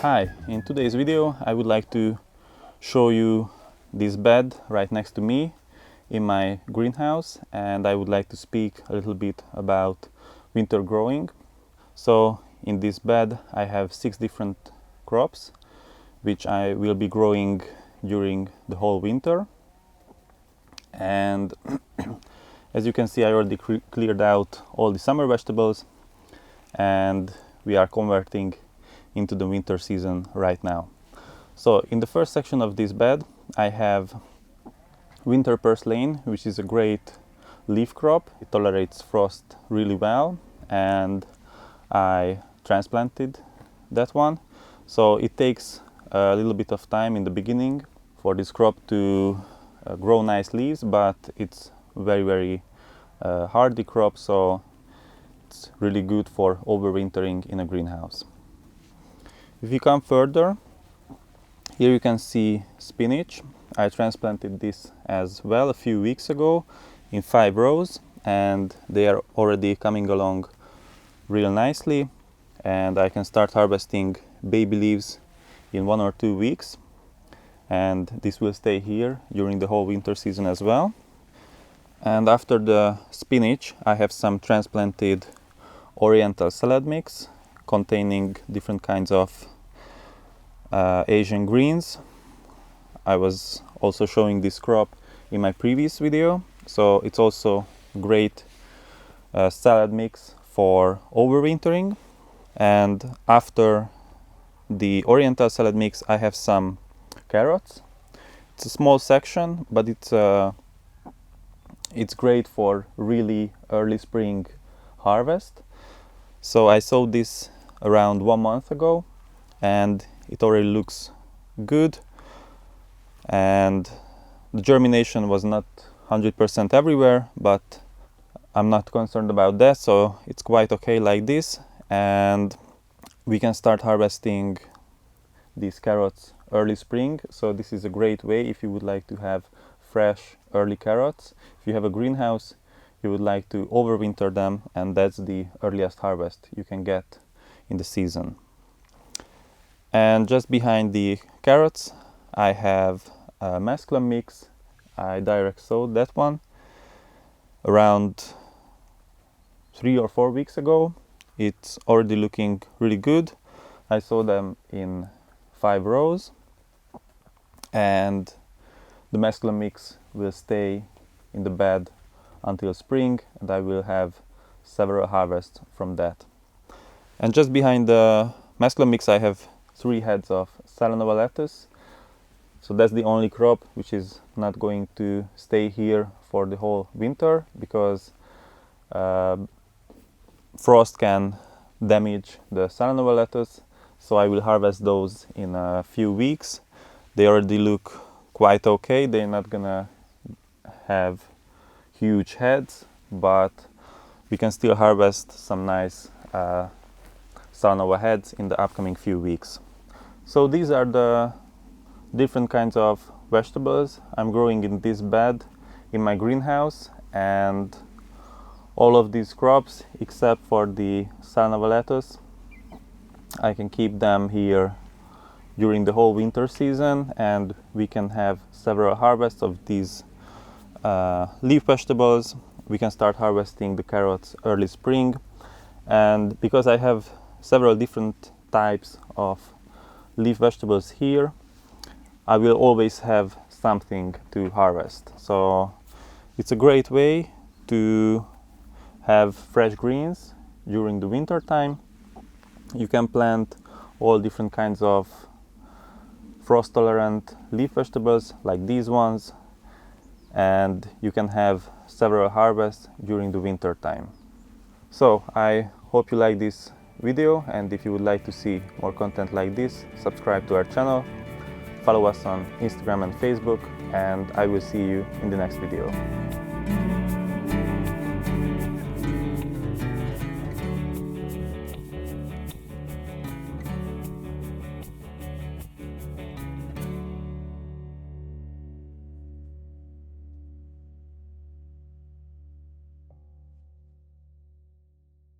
Hi, in today's video I would like to show you this bed right next to me in my greenhouse, and I would like to speak a little bit about winter growing. So in this bed I have 6 different crops which I will be growing during the whole winter. And as you can see, I already cleared out all the summer vegetables and we are converting into the winter season right now. So in the first section of this bed I have winter purslane, which is a great leaf crop. It tolerates frost really well, and I transplanted that one. So it takes a little bit of time in the beginning for this crop to grow nice leaves, but it's very hardy crop, so it's really good for overwintering in a greenhouse. If you come further, here you can see spinach. I transplanted this as well a few weeks ago in 5 rows, and they are already coming along real nicely, and I can start harvesting baby leaves in 1 or 2 weeks, and this will stay here during the whole winter season as well. And after the spinach I have some transplanted Oriental Salad mix containing different kinds of Asian greens. I was also showing this crop in my previous video, so it's also great salad mix for overwintering. And after the Oriental Salad mix I have some carrots. It's a small section, but it's great for really early spring harvest. So I sowed this around 1 month ago and it already looks good, and the germination was not 100% everywhere, but I'm not concerned about that, so it's quite okay like this. And we can start harvesting these carrots early spring. So this is a great way if you would like to have fresh early carrots. If you have a greenhouse, you would like to overwinter them, and that's the earliest harvest you can get in the season. And just behind the carrots I have a mesclun mix. I direct sowed that one around 3 or 4 weeks ago. It's already looking really good. I sowed them in 5 rows, and the mesclun mix will stay in the bed until spring, and I will have several harvests from that. And just behind the mesclun mix I have 3 heads of Salanova lettuce. So that's the only crop which is not going to stay here for the whole winter, because frost can damage the Salanova lettuce. So I will harvest those in a few weeks. They already look quite okay. They're not gonna have huge heads, but we can still harvest some nice Salanova heads in the upcoming few weeks. So these are the different kinds of vegetables I'm growing in this bed in my greenhouse, and all of these crops except for the Salanova lettuce, I can keep them here during the whole winter season, and we can have several harvests of these leaf vegetables. We can start harvesting the carrots early spring, and because I have several different types of leaf vegetables here, I will always have something to harvest. So it's a great way to have fresh greens during the winter time. You can plant all different kinds of frost tolerant leaf vegetables like these ones, and you can have several harvests during the winter time. So I hope you like this video, and if you would like to see more content like this, subscribe to our channel, follow us on Instagram and Facebook, and I will see you in the next video.